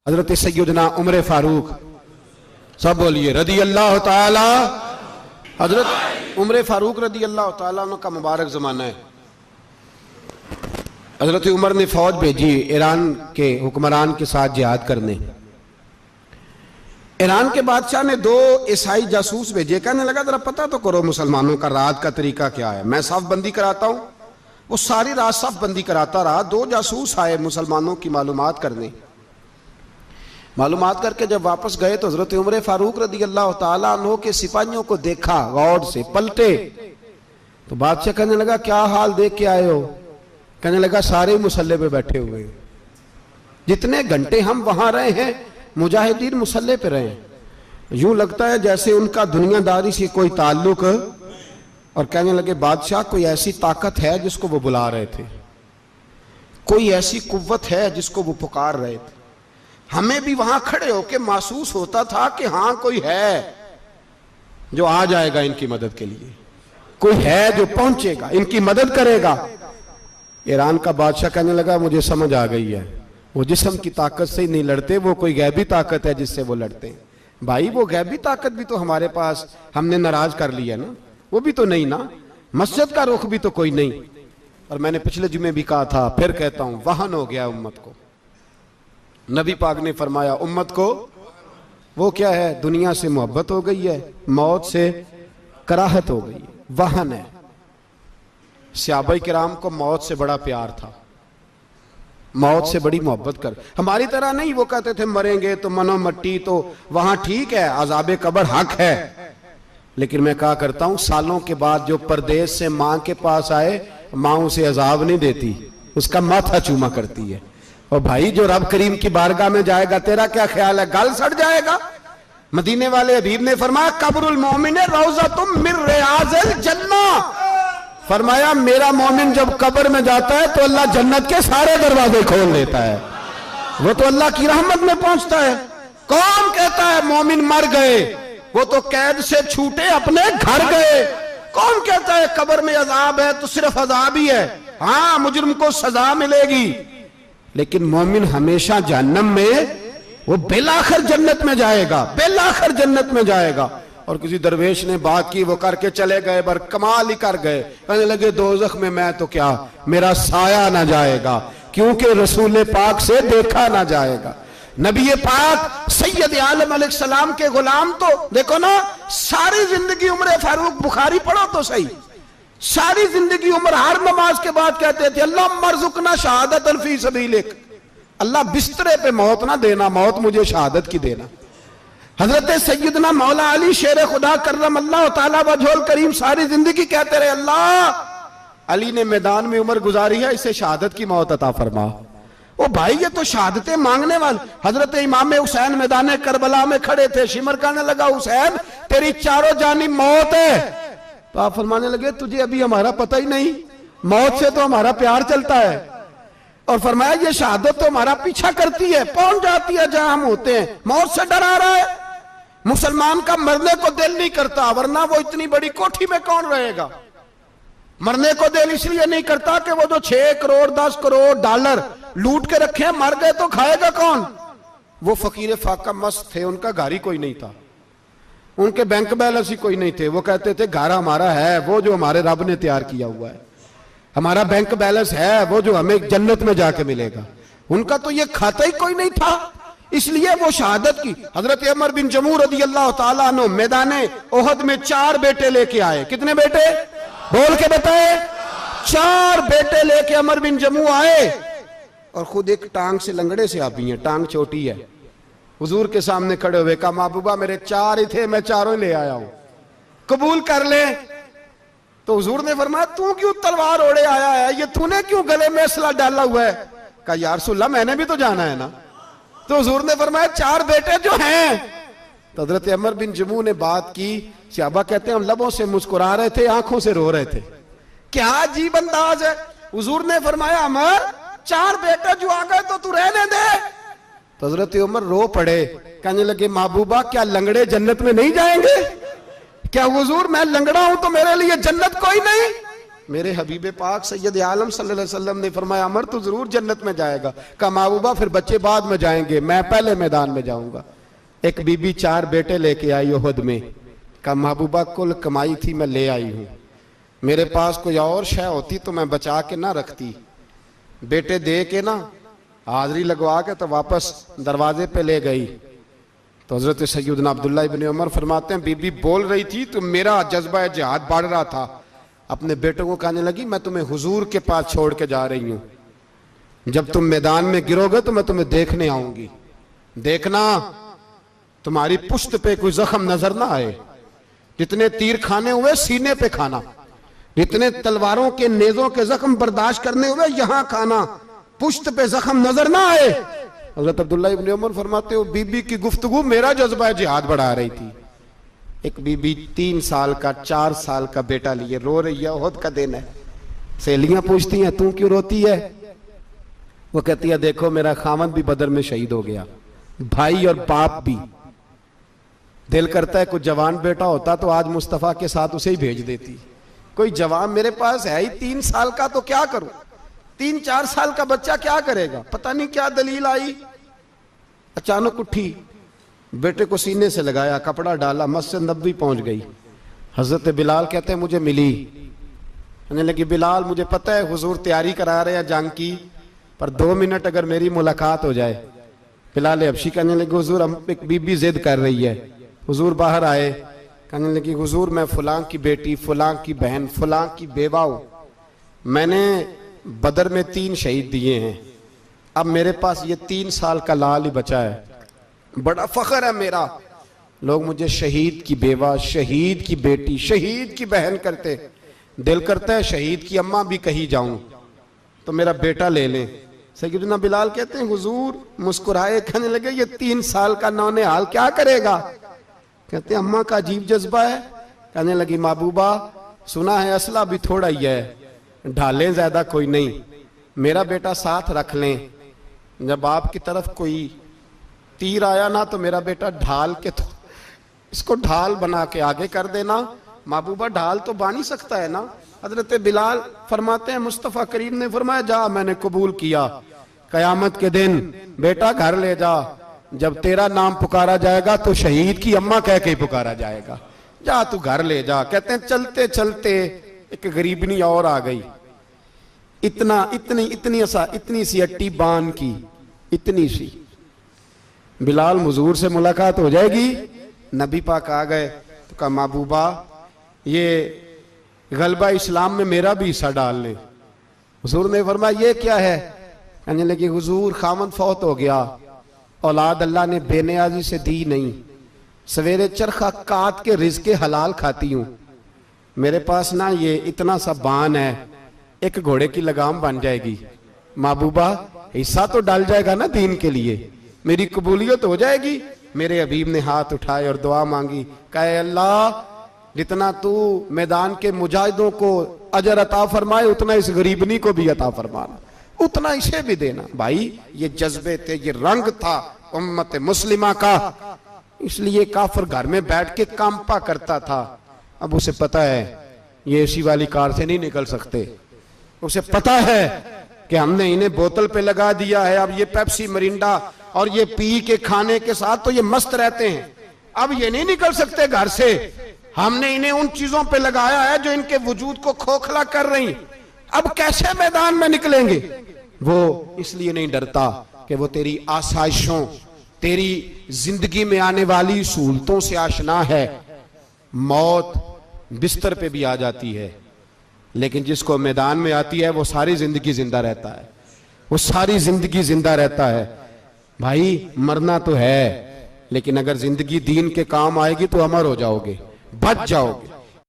हजरत सैयदना उमर फारूक, सब बोलिए रदी अल्लाह ताला। हजरत उमर फारूक रदी अल्लाह ताला का मुबारक ज़माना है। हजरत उमर ने फौज भेजी ईरान के हुक्मरान के साथ जिहाद करने। ईरान के बादशाह ने 2 ईसाई जासूस भेजे, कहने लगा जरा पता तो करो मुसलमानों का रात का तरीका क्या है, मैं साफ बंदी कराता हूं। वो सारी रात साफ बंदी कराता रहा। 2 जासूस आए मुसलमानों की मालूमात करने। मालूमात करके जब वापस गए तो हजरत उमर फारूक रदी अल्लाह ताला अन्हु के सिपाहियों को देखा, गौर से पलटे तो बादशाह कहने लगा क्या हाल देख के आए हो? कहने लगा सारे मुसल्ले पे बैठे हुए, जितने घंटे हम वहां रहे हैं मुजाहिदीन मुसल्ले पे रहे, यूं लगता है जैसे उनका दुनियादारी से कोई ताल्लुक। और कहने लगे बादशाह कोई ऐसी ताकत है जिसको वो बुला रहे थे, कोई ऐसी कुव्वत है जिसको वो पुकार रहे थे। हमें भी वहां खड़े होकर महसूस होता था कि हाँ कोई है जो आ जाएगा इनकी मदद के लिए, कोई है जो पहुंचेगा इनकी मदद करेगा। ईरान का बादशाह कहने लगा मुझे समझ आ गई है, वो जिस्म की ताकत से ही नहीं लड़ते, वो कोई गैबी ताकत है जिससे वो लड़ते हैं। भाई वो गैबी ताकत भी तो हमारे पास हमने नाराज कर लिया ना, वो भी तो नहीं ना, मस्जिद का रुख भी तो कोई नहीं। और मैंने पिछले जुमे भी कहा था, फिर कहता हूं, वहन हो गया उम्मत को। नबी पाक ने फरमाया उम्मत को वो क्या है, दुनिया से मोहब्बत हो गई है, मौत से कराहत हो गई है, वहन है। सहाबाए किराम को मौत से बड़ा प्यार था, मौत से बड़ी मोहब्बत कर। हमारी तरह नहीं, वो कहते थे मरेंगे तो मनो मट्टी, तो वहां ठीक है, अजाबे कब्र हक है। लेकिन मैं कहा करता हूं सालों के बाद जो परदेश से मां के पास आए, मां उसे अजाब नहीं देती, उसका माथा चूमा करती है। और भाई जो रब करीम की बारगाह में जाएगा, तेरा क्या ख्याल है, गल सड़ जाएगा? मदीने वाले हबीब ने फरमाया कब्रुल मोमिन रौज़तुम मिन रियाज़िल जन्नह, फरमाया मेरा मोमिन जब कब्र में जाता है तो अल्लाह जन्नत के सारे दरवाजे खोल देता है, वो तो अल्लाह की रहमत में पहुंचता है। कौन कहता है मोमिन मर गए, वो तो कैद से छूटे अपने घर गए। कौन कहता है कब्र में अजाब है तो सिर्फ अजाब ही है, हाँ मुजरिम को सजा मिलेगी, लेकिन मोमिन हमेशा जहन्नम में, वो बेलाखिर जन्नत में जाएगा, बेलाखिर जन्नत में जाएगा। और किसी दरवेश ने बात की, वो करके चले गए, बर कमाल ही कर गए, कहने लगे दोज़ख में मैं तो क्या, मेरा साया ना जाएगा, क्योंकि रसूल पाक से देखा ना जाएगा। नबी पाक सैयद आलम अलैहिस्सलाम के गुलाम तो देखो ना, सारी जिंदगी उम्र फारूक, बुखारी पढ़ो तो सही, सारी जिंदगी उम्र हर नमाज के बाद कहते थे अल्लाह मरजुकना शहादत फी सबीलिक, अल्लाह बिस्तरे पे मौत ना देना, मौत मुझे शहादत की देना। हजरत सैयदना मौला अली शेर खुदा करम अल्लाह ताला वजहुल करीम सारी जिंदगी कहते रहे अल्लाह अली ने मैदान में उम्र गुजारी है, इसे शहादत की मौत अता फरमा। ओ भाई ये तो शहादतें मांगने वाले। हजरत इमाम हुसैन मैदान करबला में खड़े थे, शिमर कहने लगा हुसैन तेरी चारों जानिब मौत है, तो आप फरमाने लगे तुझे अभी हमारा पता ही नहीं, मौत से तो हमारा प्यार चलता है। और फरमाया ये शहादत तो हमारा पीछा करती है, पहुंच जाती है जहां हम होते हैं, मौत से डरा रहा है। मुसलमान का मरने को दिल नहीं करता, वरना वो इतनी बड़ी कोठी में कौन रहेगा। मरने को दिल इसलिए नहीं करता कि वो जो 6 करोड़ 10 करोड़ डॉलर लूट के रखे, मर गए तो खाएगा कौन। वो फकीर फाका मस्त थे, उनका घर ही कोई नहीं था, उनके बैंक बैलेंस ही कोई नहीं थे। वो कहते थे घर हमारा है वो जो हमारे रब ने तैयार किया हुआ है, हमारा बैंक बैलेंस है वो जो हमें जन्नत में जाके मिलेगा। उनका तो ये खाता ही कोई नहीं था, इसलिए वो शहादत की। हजरत उमर बिन जमू रदी अल्लाह ताला अन्हु मैदाने ओहद में 4 बेटे लेके आए। कितने बेटे बोल के बताए? 4 बेटे लेके उमर बिन जमू आए, और खुद एक टांग से लंगड़े से आप ही हैं, टांग छोटी है। हुजूर के सामने खड़े हुए कहा महबूबा मेरे 4 ही थे, मैं 4 ही ले आया हूं, कबूल कर ले। तो हुजूर ने फरमाया तू क्यों तलवार ओढ़े आया है, ये तूने क्यों गले में असला डाला हुआ है? कहा या रसूलल्लाह मैंने भी तो जाना है ना। तो हुजूर ने फरमाया 4 बेटे जो हैं। तो हजरत उमर बिन जमू ने बात की, सहाबा कहते हैं हम लबों से मुस्कुरा रहे थे, आंखों से रो रहे थे, क्या अजीब अंदाज है। हुजूर ने फरमाया उमर 4 बेटे जो आ गए तो तू रहने दे। तो हजरत उमर रो पड़े, कहने लगे महबूबा क्या लंगड़े जन्नत में नहीं जाएंगे? क्या हुजूर मैं लंगड़ा हूं तो मेरे लिए जन्नत कोई नहीं? मेरे हबीब पाक सैयद आलम सल्लल्लाहु अलैहि वसल्लम ने फरमाया अमर तो जरूर जन्नत में जाएगा। कहा महबूबा फिर बच्चे बाद में जाएंगे, मैं पहले मैदान में जाऊंगा। एक बीबी 4 बेटे लेके आई उहद में। कहा महबूबा कुल कमाई थी मैं ले आई हूं, मेरे पास कोई और शय होती तो मैं बचा के ना रखती। बेटे दे के ना हाजिरी लगवा के तो वापस दरवाजे पे ले गई। तो हजरत सैयदना अब्दुल्लाह इब्न उमर फरमाते हैं बीबी बोल रही थी तो मेरा जज्बा जिहाद बढ़ रहा था। अपने बेटों को कहने लगी मैं तुम्हें हुजूर के पास छोड़ के जा रही हूं, जब तुम मैदान में गिरोगे तो मैं तुम्हें देखने आऊंगी, देखना तुम्हारी पुश्त पे कोई जख्म नजर ना आए। जितने तीर खाने हुए सीने पे खाना, जितने तलवारों के नेजों के जख्म बर्दाश्त करने हुए यहां खाना, पुश्त पे जख्म नजर ना आए। हजरत अब्दुल्लाह इब्न उमर फरमाते हो बीबी की गुफ्तगू मेरा जज्बा जिहाद बढ़ा रही थी। एक बीबी 3 साल का 4 साल का बेटा लिए रो रही है, ओहद का दिन है। सहेलियां पूछती हैं तू क्यों रोती है? वो कहती है देखो मेरा खामद भी बदर में शहीद हो गया, भाई और बाप भी। दिल करता है कोई जवान बेटा होता तो आज मुस्तफा के साथ उसे ही भेज देती। कोई जवान मेरे पास है ही 3 साल का तो क्या करूं, 3-4 साल का बच्चा क्या करेगा? पता नहीं क्या दलील आई, अचानक उठी, बेटे को सीने से लगाया, कपड़ा डाला, मस्जिद नबवी पहुंच गई। हजरत बिलाल कहते हैं मुझे मिली, कहने लगी बिलाल मुझे पता है हुजूर तैयारी करा रहे हैं जंग की, पर 2 मिनट अगर मेरी मुलाकात हो जाए। बिलाल हबशी कहने लगे हुजूर हम एक बीबी जिद कर रही है। हुजूर बाहर आए, कहने लगी हुजूर मैं फलां की बेटी, फलां की बहन, फलां की बेवा हूं, मैंने बदर में 3 शहीद दिए हैं, अब मेरे पास ये 3 साल का लाल ही बचा है, बड़ा फख्र है मेरा। लोग मुझे शहीद की बेवा, शहीद की बेटी, शहीद की बहन करते, दिल करता है शहीद की अम्मा भी कही जाऊं तो मेरा बेटा ले लें। सैयदना बिलाल कहते हैं हुजूर मुस्कुराए, कहने लगे ये 3 साल का नौनिहाल क्या करेगा? कहते हैं अम्मा का अजीब जज्बा है। कहने लगी महबूबा सुना है असला भी थोड़ा ही है, ढालें ज्यादा कोई नहीं, मेरा बेटा साथ रख लें, जब आपकी तरफ कोई तीर आया ना तो मेरा बेटा ढाल के तो इसको ढाल बना के आगे कर देना। महबूबा ढाल तो बानी सकता है ना। हजरत बिलाल फरमाते हैं मुस्तफ़ा करीम ने फरमाया जा मैंने कबूल किया, कयामत के दिन बेटा घर ले जा, जब तेरा नाम पुकारा जाएगा तो शहीद की अम्मा कह के पुकारा जाएगा, जा तू घर ले जा। कहते हैं चलते चलते एक गरीबनी और आ गई, इतनी सी अट्टी बान की, इतनी सी। बिलाल हुजूर से मुलाकात हो जाएगी, नबी पाक आ गए तो कहा महबूबा ये गलबा इस्लाम में मेरा भी हिस्सा डाल ले। हुजूर ने फरमाया ये क्या है? कहने लगे हुजूर खामद फौत हो गया, औलाद अल्लाह ने बेनियाजी से दी नहीं, सवेरे चरखा काट के रिज़्क़े हलाल खाती हूं, मेरे पास ना ये इतना सा बान है, एक घोड़े की लगाम बन जाएगी, महबूबा हिस्सा तो डाल जाएगा ना दीन के लिए, मेरी कबूलियत हो जाएगी। मेरे हबीब ने हाथ उठाए और दुआ मांगी, कहे अल्लाह जितना तू मैदान के मुजाहिदों को अजर अता फरमाए उतना इस गरीबनी को भी अता फरमाना, उतना इसे भी देना। भाई ये जज्बे थे, ये रंग था उम्मत मुस्लिमा का, इसलिए काफिर घर में बैठ के कांपा करता था। अब उसे पता है ये एसी वाली कार से नहीं निकल सकते, उसे पता है कि हमने इन्हें बोतल पे लगा दिया है, अब ये पेप्सी मरिंडा और ये पी के खाने के साथ तो ये मस्त रहते हैं, अब ये नहीं निकल सकते घर से, हमने इन्हें उन चीजों पे लगाया है जो इनके वजूद को खोखला कर रही, अब कैसे मैदान में निकलेंगे? वो इसलिए नहीं डरता कि वो तेरी आसाइशों, तेरी जिंदगी में आने वाली सहूलतों से आशना है। मौत बिस्तर पे भी आ जाती है, लेकिन जिसको मैदान में आती है वो सारी जिंदगी जिंदा रहता है, वो सारी जिंदगी जिंदा रहता है। भाई मरना तो है, लेकिन अगर जिंदगी दीन के काम आएगी तो अमर हो जाओगे, बच जाओगे।